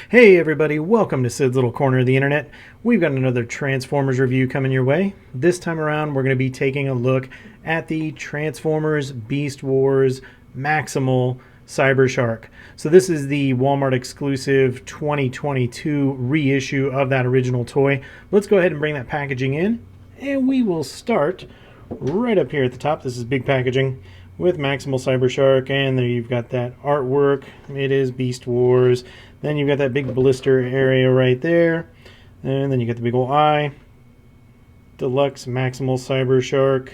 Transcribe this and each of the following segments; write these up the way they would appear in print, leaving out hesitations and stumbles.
Hey everybody, welcome to Sid's Little Corner of the Internet. We've got another Transformers review coming your way. This time around we're going to be taking a look at the Transformers Beast Wars Maximal Cybershark. So this is the Walmart exclusive 2022 reissue of that original toy. Let's go ahead and bring that packaging in, and we will start right up here at the top. This is big packaging with Maximal Cybershark, and there you've got that artwork. It is Beast Wars. Then you've got that big blister area right there. And then you got the big old eye. Deluxe Maximal Cybershark.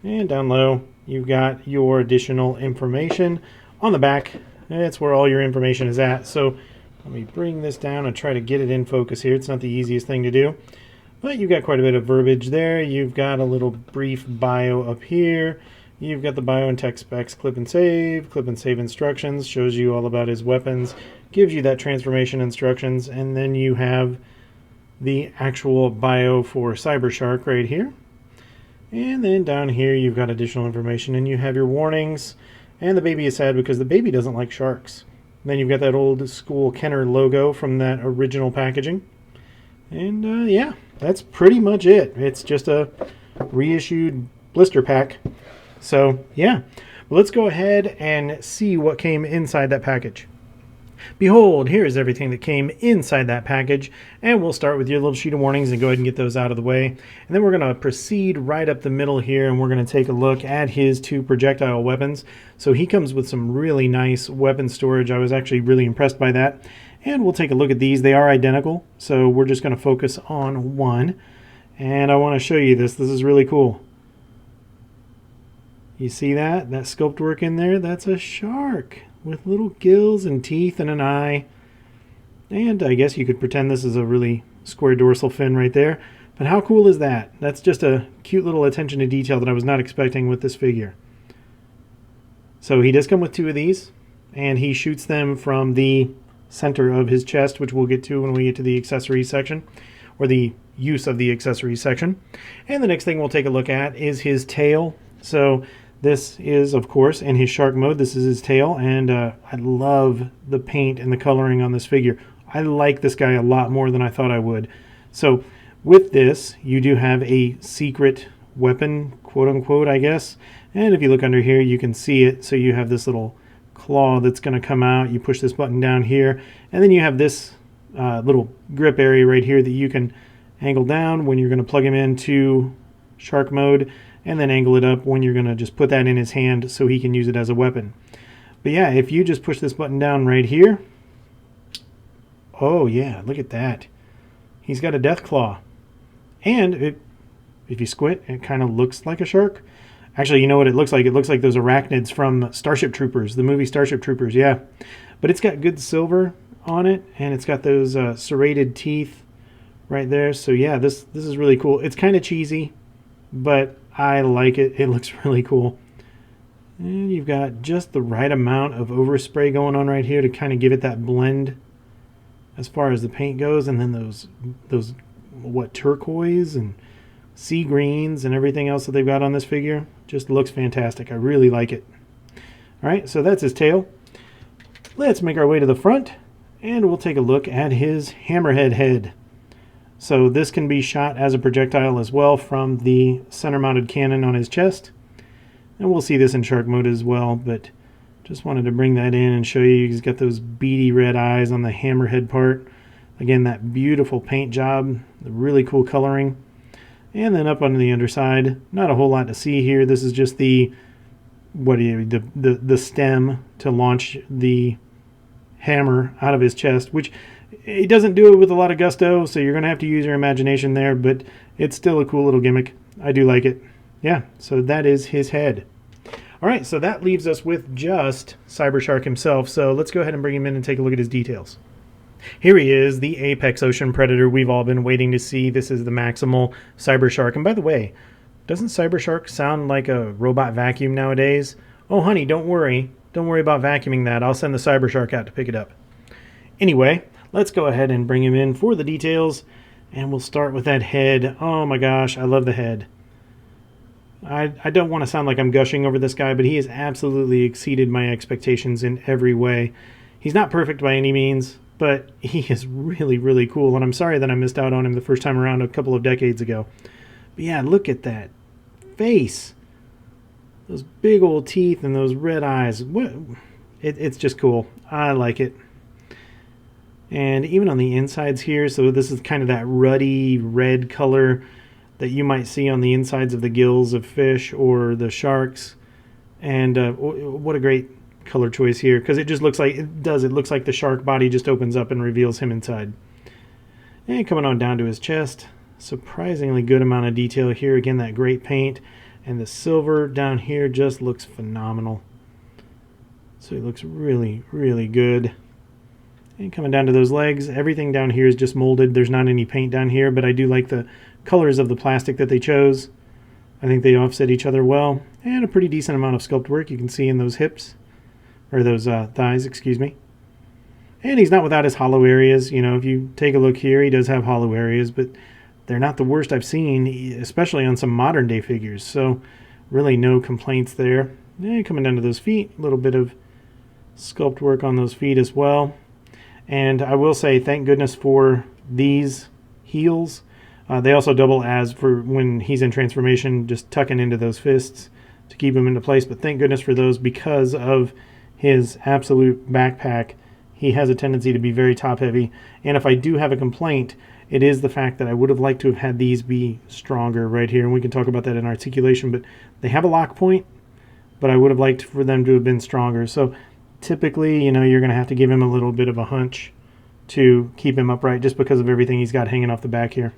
And down low, you've got your additional information. On the back, that's where all your information is at. So let me bring this down and try to get it in focus here. It's not the easiest thing to do. But you've got quite a bit of verbiage there. You've got a little brief bio up here. You've got the bio and tech specs, clip and save instructions, shows you all about his weapons, gives you that transformation instructions, and then you have the actual bio for Cybershark right here. And then down here you've got additional information, and you have your warnings, and the baby is sad because the baby doesn't like sharks. Then you've got that old school Kenner logo from that original packaging. And yeah, that's pretty much it. It's just a reissued blister pack. So yeah, let's go ahead and see what came inside that package. Behold, here's everything that came inside that package, and we'll start with your little sheet of warnings and go ahead and get those out of the way. And then we're going to proceed right up the middle here, and we're going to take a look at his two projectile weapons. So he comes with some really nice weapon storage. I was actually really impressed by that. And we'll take a look at these. They are identical, so we're just going to focus on one. And I want to show you this. This is really cool. You see that? That sculpt work in there? That's a shark with little gills and teeth and an eye. And I guess you could pretend this is a really square dorsal fin right there. But how cool is that? That's just a cute little attention to detail that I was not expecting with this figure. So he does come with two of these, and he shoots them from the center of his chest, which we'll get to when we get to the accessories section, or the use of the accessories section. And the next thing we'll take a look at is his tail. So this is, of course, in his shark mode. This is his tail, and I love the paint and the coloring on this figure. I like this guy a lot more than I thought I would. So with this, you do have a secret weapon, quote unquote, I guess. And if you look under here, you can see it. So you have this little claw that's going to come out. You push this button down here, and then you have this little grip area right here that you can angle down when you're going to plug him into shark mode, and then angle it up when you're going to just put that in his hand so he can use it as a weapon. But yeah, if you just push this button down right here, oh yeah, look at that. He's got a death claw. And if you squint, it kind of looks like a shark. Actually, you know what it looks like? It looks like those arachnids from Starship Troopers, the movie Starship Troopers, yeah. But it's got good silver on it, and it's got those serrated teeth right there. So yeah, this is really cool. It's kind of cheesy, but I like it. It looks really cool. And you've got just the right amount of overspray going on right here to kind of give it that blend as far as the paint goes. And then those what, turquoise and sea greens and everything else that they've got on this figure just looks fantastic. I really like it. All right, so that's his tail. Let's make our way to the front, and we'll take a look at his hammerhead head. So this can be shot as a projectile as well from the center-mounted cannon on his chest. And we'll see this in shark mode as well, but just wanted to bring that in and show you. He's got those beady red eyes on the hammerhead part. Again, that beautiful paint job, the really cool coloring. And then up on the underside, not a whole lot to see here. This is just the stem to launch the hammer out of his chest, which it doesn't do it with a lot of gusto, so you're going to have to use your imagination there, but it's still a cool little gimmick. I do like it. Yeah, so that is his head. All right, so that leaves us with just Cybershark himself, so let's go ahead and bring him in and take a look at his details. Here he is, the apex ocean predator we've all been waiting to see. This is the Maximal Cybershark. And by the way, doesn't Cybershark sound like a robot vacuum nowadays? Oh, honey, don't worry. Don't worry about vacuuming that. I'll send the Cybershark out to pick it up. Anyway, let's go ahead and bring him in for the details. And we'll start with that head. Oh my gosh, I love the head. I don't want to sound like I'm gushing over this guy, but he has absolutely exceeded my expectations in every way. He's not perfect by any means, but he is really, really cool, and I'm sorry that I missed out on him the first time around a couple of decades ago. But yeah, look at that face. Those big old teeth and those red eyes. It's just cool. I like it. And even on the insides here, so this is kind of that ruddy red color that you might see on the insides of the gills of fish or the sharks. And what a great color choice here, because it just looks like it looks like the shark body just opens up and reveals him inside. And coming on down to his chest, surprisingly good amount of detail here. Again, that great paint, and the silver down here just looks phenomenal. So it looks really, really good. And coming down to those legs, everything down here is just molded. There's not any paint down here, but I do like the colors of the plastic that they chose. I think they offset each other well, and a pretty decent amount of sculpt work you can see in those hips, or those thighs, excuse me. And he's not without his hollow areas. You know, if you take a look here, he does have hollow areas, but they're not the worst I've seen, especially on some modern day figures. So really no complaints there. And coming down to those feet, a little bit of sculpt work on those feet as well. And I will say thank goodness for these heels. They also double as for when he's in transformation, just tucking into those fists to keep him into place. But thank goodness for those, because of his absolute backpack. He has a tendency to be very top heavy. And if I do have a complaint, it is the fact that I would have liked to have had these be stronger right here. And we can talk about that in articulation. But they have a lock point, but I would have liked for them to have been stronger. So typically, you know, you're going to have to give him a little bit of a hunch to keep him upright, just because of everything he's got hanging off the back here.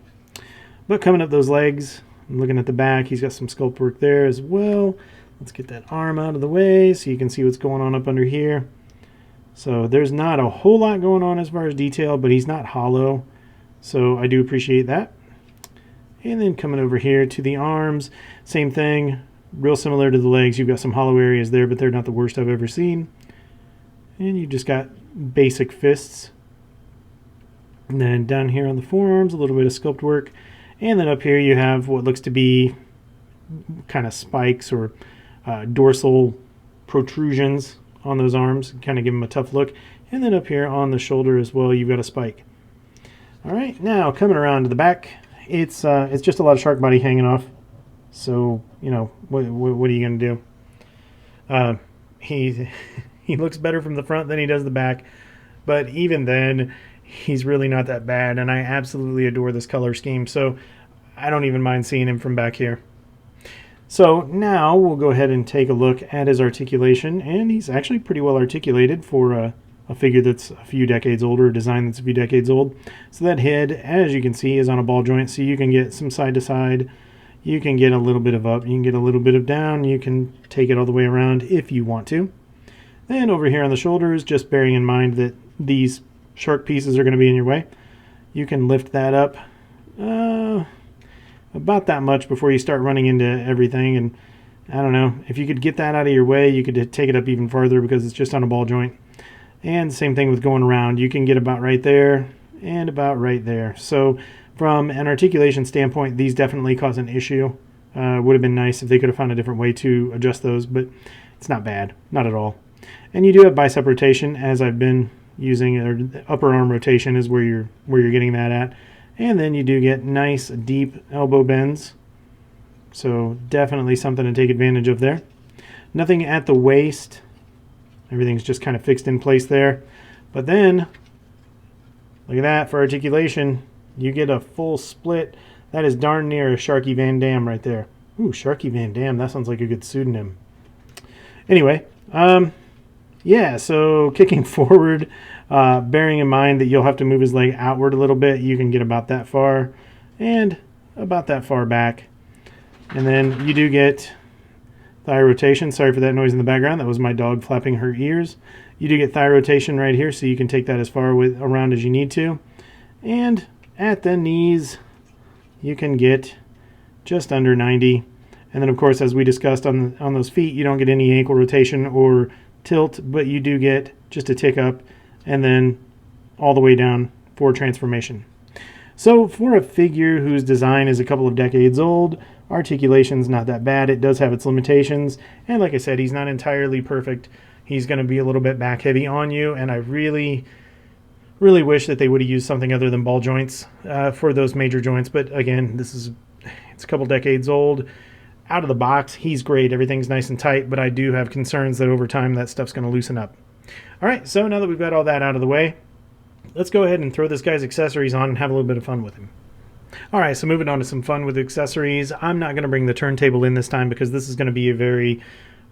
But coming up those legs, looking at the back, he's got some sculpt work there as well. Let's get that arm out of the way so you can see what's going on up under here. So there's not a whole lot going on as far as detail, but he's not hollow. So I do appreciate that. And then coming over here to the arms, same thing, real similar to the legs. You've got some hollow areas there, but they're not the worst I've ever seen. And you just got basic fists. And then down here on the forearms, a little bit of sculpt work. And then up here you have what looks to be kind of spikes or dorsal protrusions on those arms, kind of give them a tough look. And then up here on the shoulder as well, you've got a spike. All right, now coming around to the back, it's just a lot of shark body hanging off. So, you know, what are you going to do? He looks better from the front than he does the back, but even then, he's really not that bad, and I absolutely adore this color scheme, so I don't even mind seeing him from back here. So now we'll go ahead and take a look at his articulation, and he's actually pretty well articulated for a figure that's a few decades old, or a design that's a few decades old. So that head, as you can see, is on a ball joint, so you can get some side to side, you can get a little bit of up, you can get a little bit of down, you can take it all the way around if you want to. Then over here on the shoulders, just bearing in mind that these shark pieces are going to be in your way, you can lift that up about that much before you start running into everything. And I don't know, if you could get that out of your way, you could take it up even farther, because it's just on a ball joint. And same thing with going around, you can get about right there and about right there. So from an articulation standpoint, these definitely cause an issue. Would have been nice if they could have found a different way to adjust those, but it's not bad, not at all. And you do have bicep rotation, as I've been using, or upper arm rotation is where you're getting that at. And then you do get nice deep elbow bends, so definitely something to take advantage of there. Nothing at the waist, everything's just kind of fixed in place there. But then look at that, for articulation you get a full split. That is darn near a Sharky Van Dam right there. Ooh, Sharky Van Dam, that sounds like a good pseudonym. Anyway, yeah, so kicking forward, bearing in mind that you'll have to move his leg outward a little bit, you can get about that far and about that far back. And then you do get thigh rotation. Sorry for that noise in the background. That was my dog flapping her ears. You do get thigh rotation right here, so you can take that as far around as you need to. And at the knees, you can get just under 90. And then, of course, as we discussed on those feet, you don't get any ankle rotation or tilt, but you do get just a tick up and then all the way down for transformation. So for a figure whose design is a couple of decades old, Articulation's not that bad. It does have its limitations, and like I said, he's not entirely perfect. He's going to be a little bit back heavy on you, and I really wish that they would have used something other than ball joints for those major joints. But again, it's a couple decades old. Out of the box, he's great. Everything's nice and tight, but I do have concerns that over time that stuff's going to loosen up. All right, so now that we've got all that out of the way, let's go ahead and throw this guy's accessories on and have a little bit of fun with him. All right, so moving on to some fun with accessories. I'm not going to bring the turntable in this time because this is going to be a very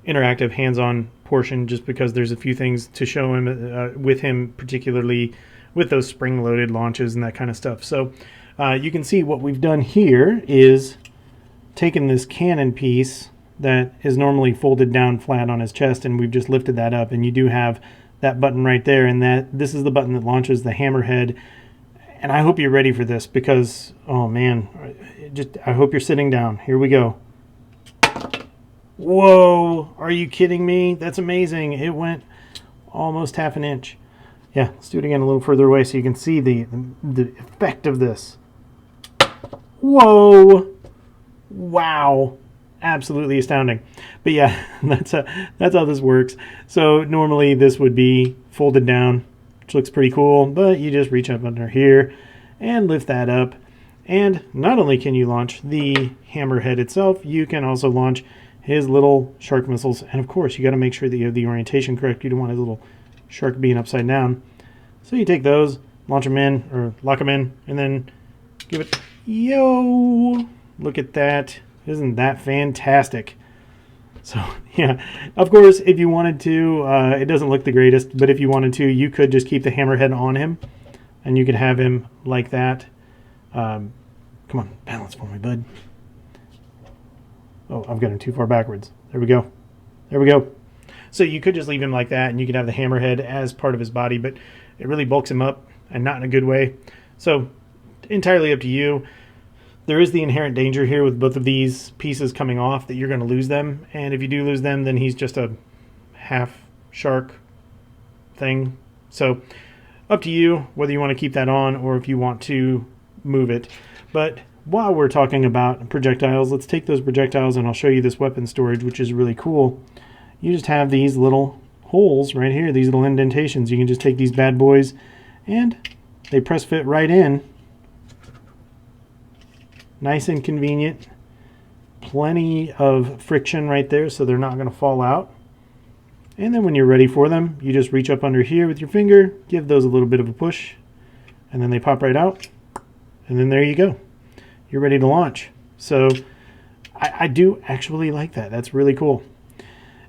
interactive, hands-on portion, just because there's a few things to show him with him, particularly with those spring-loaded launches and that kind of stuff. So you can see what we've done here is taken this cannon piece that is normally folded down flat on his chest, and we've just lifted that up, and you do have that button right there, and this is the button that launches the hammerhead. And I hope you're ready for this because, oh man, I hope you're sitting down. Here we go. Whoa, are you kidding me? That's amazing. It went almost half an inch. Yeah, let's do it again a little further away so you can see the effect of this. Whoa. Wow. Absolutely astounding. But yeah, that's how this works. So normally this would be folded down, which looks pretty cool, but you just reach up under here and lift that up. And not only can you launch the hammerhead itself, you can also launch his little shark missiles. And of course, you got to make sure that you have the orientation correct. You don't want a little shark being upside down. So you take those, launch them in, or lock them in, and then give it, yo, look at that. Isn't that fantastic? So yeah, of course, if you wanted to, it doesn't look the greatest, but if you wanted to, you could just keep the hammerhead on him, and you could have him like that. Come on, balance for me, bud. Oh, I've got him too far backwards. There we go. There we go. So you could just leave him like that, and you could have the hammerhead as part of his body, but it really bulks him up, and not in a good way. So entirely up to you. There is the inherent danger here with both of these pieces coming off that you're going to lose them. And if you do lose them, then he's just a half shark thing. So up to you whether you want to keep that on or if you want to move it. But while we're talking about projectiles, let's take those projectiles and I'll show you this weapon storage, which is really cool. You just have these little holes right here, these little indentations. You can just take these bad boys and they press fit right in. Nice and convenient. Plenty of friction right there so they're not going to fall out. And then when you're ready for them, you just reach up under here with your finger, give those a little bit of a push, and then they pop right out. And then there you go. You're ready to launch. So I do actually like that. That's really cool.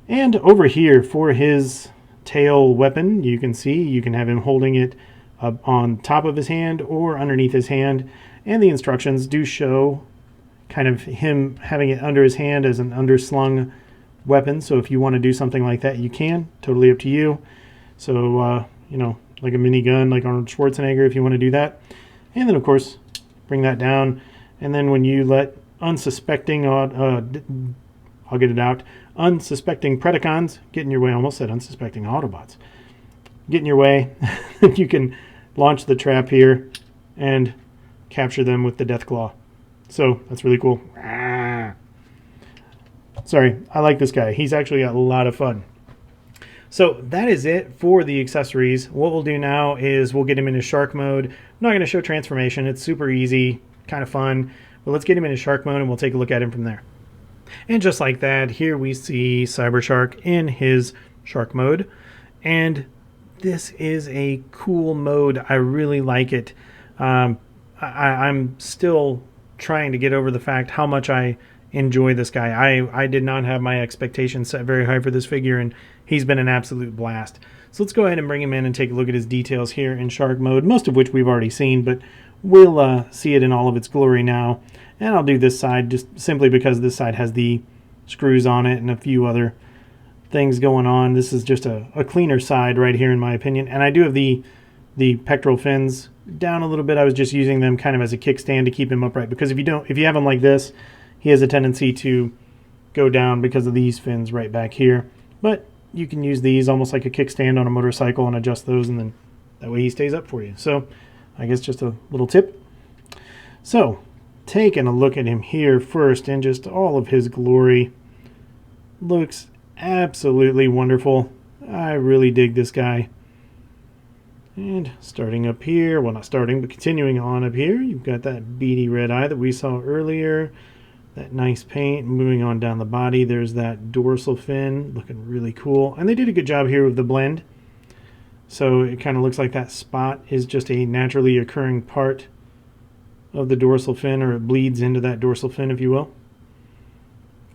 And over here for his tail weapon, you can see you can have him holding it on top of his hand or underneath his hand. And the instructions do show kind of him having it under his hand as an underslung weapon. So if you want to do something like that, you can. Totally up to you. So, you know, like a minigun, like Arnold Schwarzenegger, if you want to do that. And then, of course, bring that down. And then when you let unsuspecting, I'll get it out, unsuspecting Predacons get in your way. I almost said unsuspecting Autobots. Get in your way. You can launch the trap here and capture them with the death claw. So that's really cool. Sorry, I like this guy. He's actually a lot of fun. So that is it for the accessories. What we'll do now is we'll get him into shark mode. I'm not going to show transformation. It's super easy, kind of fun. But let's get him into shark mode and we'll take a look at him from there. And just like that, here we see Cybershark in his shark mode. And this is a cool mode. I really like it. I'm still trying to get over the fact how much I enjoy this guy. I did not have my expectations set very high for this figure, and he's been an absolute blast. So let's go ahead and bring him in and take a look at his details here in shark mode, most of which we've already seen, but we'll see it in all of its glory now. And I'll do this side just simply because this side has the screws on it and a few other things going on. This is just a cleaner side right here in my opinion. And I do have the pectoral fins down a little bit. I was just using them kind of as a kickstand to keep him upright, because if you have him like this, he has a tendency to go down because of these fins right back here. But you can use these almost like a kickstand on a motorcycle and adjust those, and then that way he stays up for you. So I guess just a little tip. So taking a look at him here first in just all of his glory. Looks absolutely wonderful. I really dig this guy. And starting up here, well, not starting, but continuing on up here, you've got that beady red eye that we saw earlier. That nice paint. Moving on down the body, there's that dorsal fin, looking really cool. And they did a good job here with the blend. So it kind of looks like that spot is just a naturally occurring part of the dorsal fin, or it bleeds into that dorsal fin, if you will.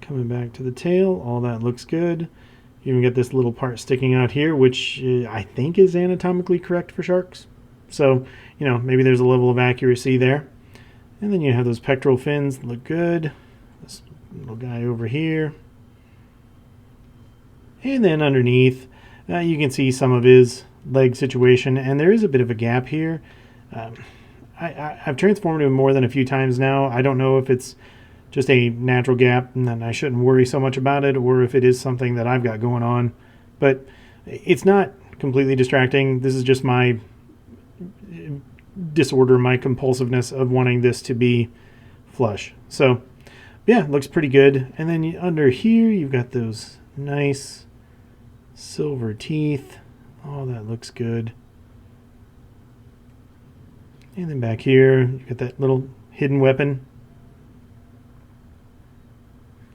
Coming back to the tail, all that looks good. You even get this little part sticking out here, which I think is anatomically correct for sharks. So, you know, maybe there's a level of accuracy there. And then you have those pectoral fins that look good. This little guy over here. And then underneath, you can see some of his leg situation, and there is a bit of a gap here. I've transformed him more than a few times now. I don't know if it's just a natural gap and then I shouldn't worry so much about it, or if it is something that I've got going on. But it's not completely distracting. This is just my disorder, my compulsiveness of wanting this to be flush. So yeah, looks pretty good. And then under here you've got those nice silver teeth. Oh, that looks good. And then back here you've got that little hidden weapon.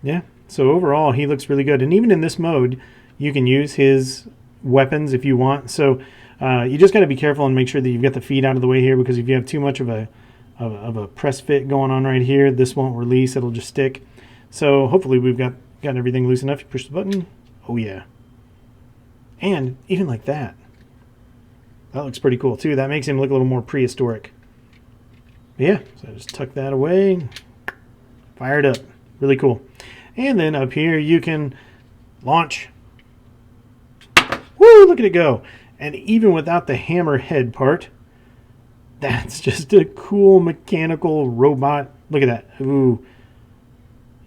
Yeah, so overall he looks really good. And even in this mode you can use his weapons if you want. So you just got to be careful and make sure that you've got the feet out of the way here, because if you have too much of a press fit going on right here, this won't release, it'll just stick. So hopefully we've got everything loose enough. You push the button. Oh yeah. And even like that looks pretty cool too. That makes him look a little more prehistoric. But yeah, so I just tuck that away, fire it up. Really cool. And then up here you can launch. Woo, look at it go. And even without the hammer head part, that's just a cool mechanical robot. Look at that. Ooh.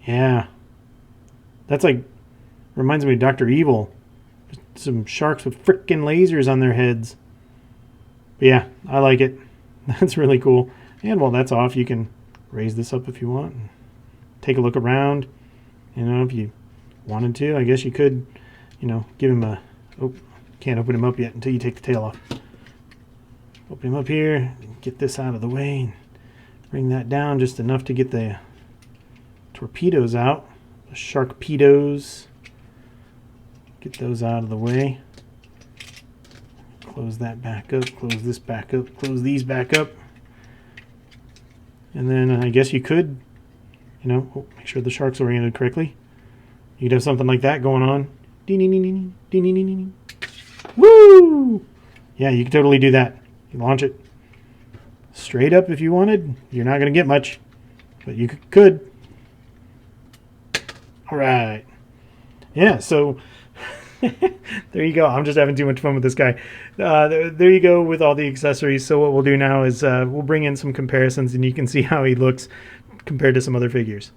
Yeah. That's like, reminds me of Dr. Evil. Just some sharks with frickin' lasers on their heads. But yeah, I like it. That's really cool. And while that's off, you can raise this up if you want. Take a look around. You know, if you wanted to, I guess you could, you know, give him a... Oh, can't open him up yet until you take the tail off. Open him up here. Get this out of the way. And bring that down just enough to get the torpedoes out. The sharkpedos. Get those out of the way. Close that back up. Close this back up. Close these back up. And then I guess you could, you know, make sure the shark's oriented correctly. You could have something like that going on. Woo! Yeah, you could totally do that. You launch it straight up if you wanted. You're not going to get much, but you could. All right. Yeah, so there you go. I'm just having too much fun with this guy. There you go with all the accessories. So what we'll do now is we'll bring in some comparisons, and you can see how he looks compared to some other figures.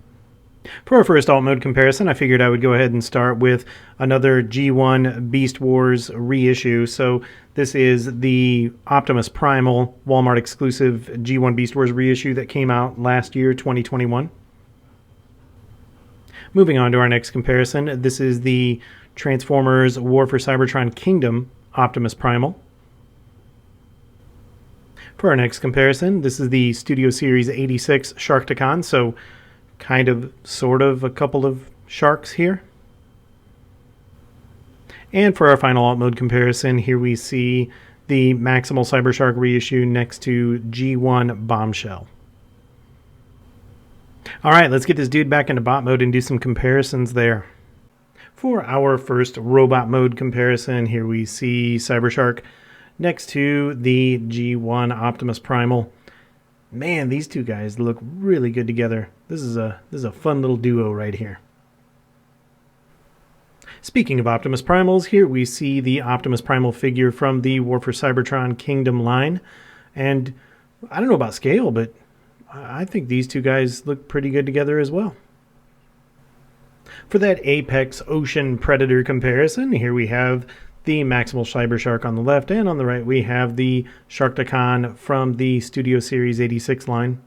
For our first alt mode comparison, I figured I would go ahead and start with another G1 Beast Wars reissue. So this is the Optimus Primal Walmart exclusive G1 Beast Wars reissue that came out last year, 2021. Moving on to our next comparison, this is the Transformers War for Cybertron Kingdom Optimus Primal. For our next comparison, this is the Studio Series 86 Sharkticon, so kind of, sort of, a couple of sharks here. And for our final alt mode comparison, here we see the Maximal Cybershark reissue next to G1 Bombshell. Alright, let's get this dude back into bot mode and do some comparisons there. For our first robot mode comparison, here we see Cybershark next to the G1 Optimus Primal. Man, these two guys look really good together. This is a fun little duo right here. Speaking of Optimus Primals, here we see the Optimus Primal figure from the War for Cybertron Kingdom line. And I don't know about scale, but I think these two guys look pretty good together as well. For that Apex Ocean Predator comparison, here we have the Maximal Cybershark on the left, and on the right we have the Sharkticon from the Studio Series 86 line.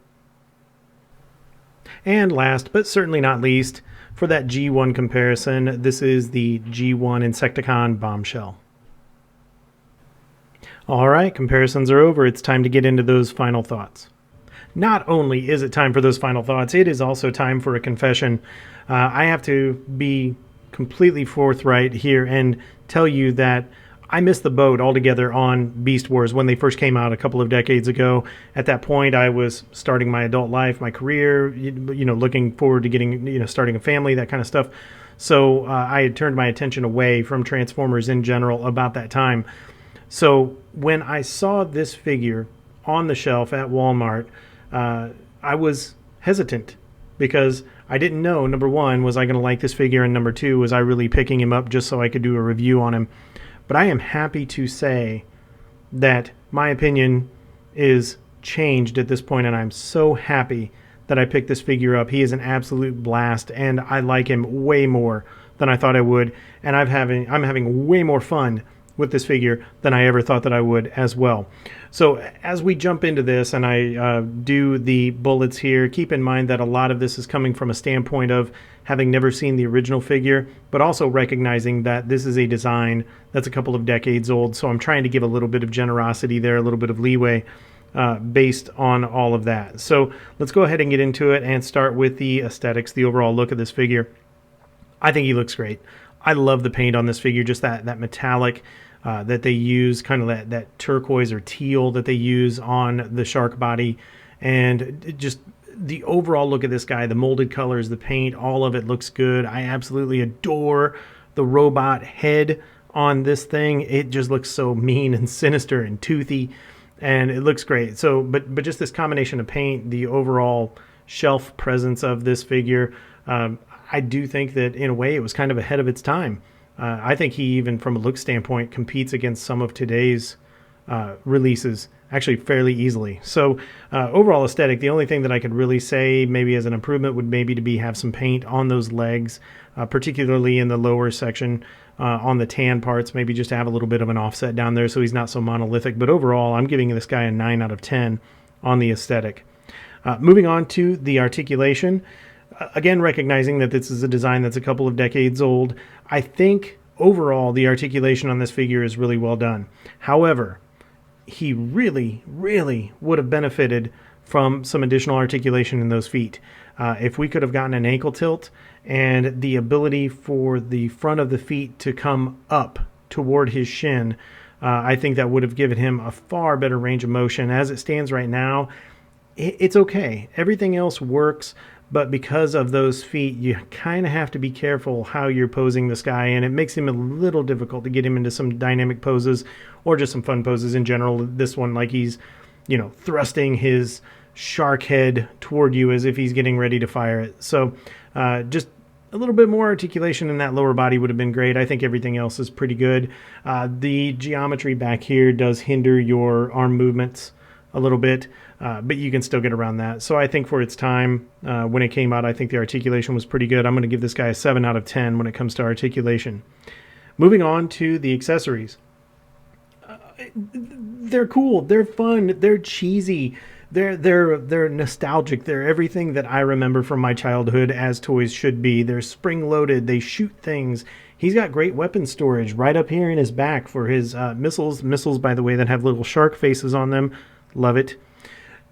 And last, but certainly not least, for that G1 comparison, this is the G1 Insecticon Bombshell. All right, comparisons are over. It's time to get into those final thoughts. Not only is it time for those final thoughts, it is also time for a confession. I have to be completely forthright here and tell you that I missed the boat altogether on Beast Wars when they first came out a couple of decades ago. At that point, I was starting my adult life, my career, looking forward to getting, starting a family, that kind of stuff. So I had turned my attention away from Transformers in general about that time. So when I saw this figure on the shelf at Walmart, I was hesitant because I didn't know, number one, was I going to like this figure? And number two, was I really picking him up just so I could do a review on him? But I am happy to say that my opinion is changed at this point, and I'm so happy that I picked this figure up. He is an absolute blast, and I like him way more than I thought I would, and I'm having way more fun with this figure than I ever thought that I would as well. So as we jump into this and I do the bullets here, keep in mind that a lot of this is coming from a standpoint of having never seen the original figure, but also recognizing that this is a design that's a couple of decades old. So I'm trying to give a little bit of generosity there, a little bit of leeway based on all of that. So let's go ahead and get into it and start with the aesthetics, the overall look of this figure. I think he looks great. I love the paint on this figure, just that metallic that they use, kind of that turquoise or teal that they use on the shark body, and just the overall look of this guy, the molded colors, the paint, all of it looks good. I absolutely adore the robot head on this thing. It just looks so mean and sinister and toothy, and it looks great. So, but just this combination of paint, the overall shelf presence of this figure, I do think that in a way it was kind of ahead of its time. I think he, even from a look standpoint, competes against some of today's releases actually fairly easily. So overall aesthetic, the only thing that I could really say maybe as an improvement would maybe to be have some paint on those legs, particularly in the lower section on the tan parts, maybe just to have a little bit of an offset down there so he's not so monolithic. But overall, I'm giving this guy a 9 out of 10 on the aesthetic. Moving on to the articulation. Again, recognizing that this is a design that's a couple of decades old, I think overall the articulation on this figure is really well done. However, he really, really would have benefited from some additional articulation in those feet. If we could have gotten an ankle tilt and the ability for the front of the feet to come up toward his shin, I think that would have given him a far better range of motion. As it stands right now, it's okay. Everything else works. But because of those feet, you kind of have to be careful how you're posing this guy, and it makes him a little difficult to get him into some dynamic poses or just some fun poses in general. This one, like he's, thrusting his shark head toward you as if he's getting ready to fire it. So just a little bit more articulation in that lower body would have been great. I think everything else is pretty good. The geometry back here does hinder your arm movements a little bit, but you can still get around that. So I think for its time, when it came out, I think the articulation was pretty good. I'm going to give this guy a 7 out of 10 when it comes to articulation. Moving on to the accessories. They're cool. They're fun. They're cheesy. They're nostalgic. They're everything that I remember from my childhood as toys should be. They're spring-loaded. They shoot things. He's got great weapon storage right up here in his back for his missiles. Missiles, by the way, that have little shark faces on them. Love it.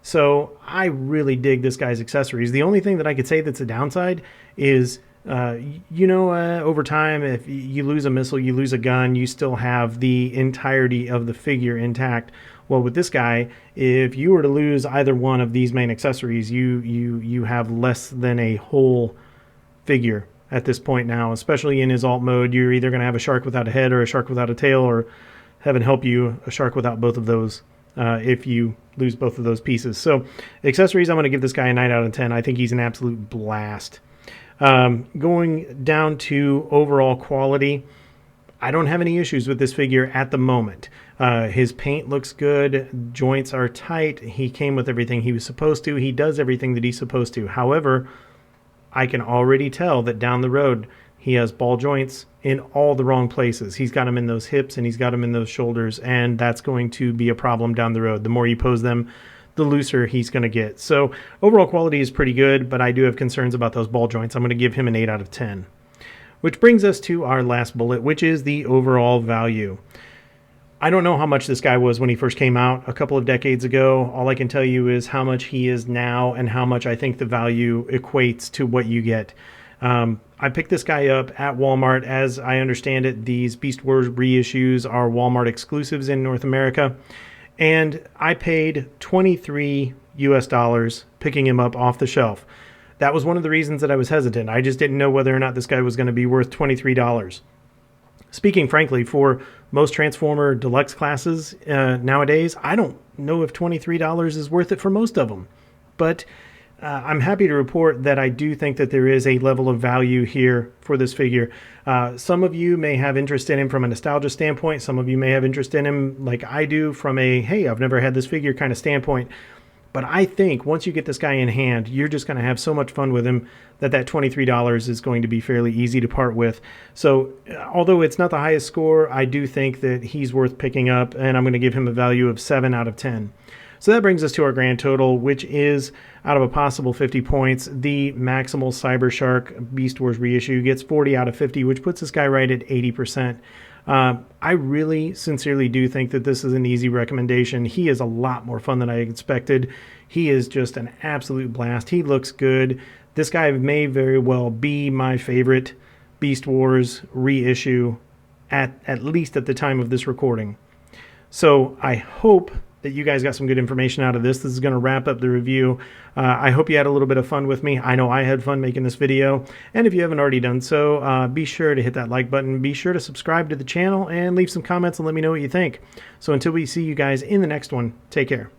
So I really dig this guy's accessories. The only thing that I could say that's a downside is, over time, if you lose a missile, you lose a gun, you still have the entirety of the figure intact. Well, with this guy, if you were to lose either one of these main accessories, you have less than a whole figure at this point now, especially in his alt mode. You're either going to have a shark without a head or a shark without a tail, or heaven help you, a shark without both of those. If you lose both of those pieces. So accessories, I'm going to give this guy a 9 out of 10. I think he's an absolute blast. Going down to overall quality, I don't have any issues with this figure at the moment. His paint looks good. Joints are tight. He came with everything he was supposed to. He does everything that he's supposed to. However, I can already tell that down the road, he has ball joints in all the wrong places. He's got them in those hips and he's got them in those shoulders, and that's going to be a problem down the road. The more you pose them, the looser he's going to get. So overall quality is pretty good, but I do have concerns about those ball joints. I'm going to give him an 8 out of 10. Which brings us to our last bullet, which is the overall value. I don't know how much this guy was when he first came out a couple of decades ago. All I can tell you is how much he is now and how much I think the value equates to what you get. I picked this guy up at Walmart. As I understand it, these Beast Wars reissues are Walmart exclusives in North America. And I paid $23 US picking him up off the shelf. That was one of the reasons that I was hesitant. I just didn't know whether or not this guy was going to be worth $23. Speaking frankly, for most Transformer Deluxe classes nowadays, I don't know if $23 is worth it for most of them. But I'm happy to report that I do think that there is a level of value here for this figure. Some of you may have interest in him from a nostalgia standpoint. Some of you may have interest in him like I do from a, hey, I've never had this figure kind of standpoint. But I think once you get this guy in hand, you're just going to have so much fun with him that $23 is going to be fairly easy to part with. So although it's not the highest score, I do think that he's worth picking up, and I'm going to give him a value of 7 out of 10. So that brings us to our grand total, which is, out of a possible 50 points, the Maximal Cybershark Beast Wars reissue gets 40 out of 50, which puts this guy right at 80%. I really sincerely do think that this is an easy recommendation. He is a lot more fun than I expected. He is just an absolute blast. He looks good. This guy may very well be my favorite Beast Wars reissue at least at the time of this recording. So I hope that you guys got some good information out of this. This is going to wrap up the review. I hope you had a little bit of fun with me. I know I had fun making this video. And if you haven't already done so, be sure to hit that like button. Be sure to subscribe to the channel and leave some comments and let me know what you think. So until we see you guys in the next one, take care.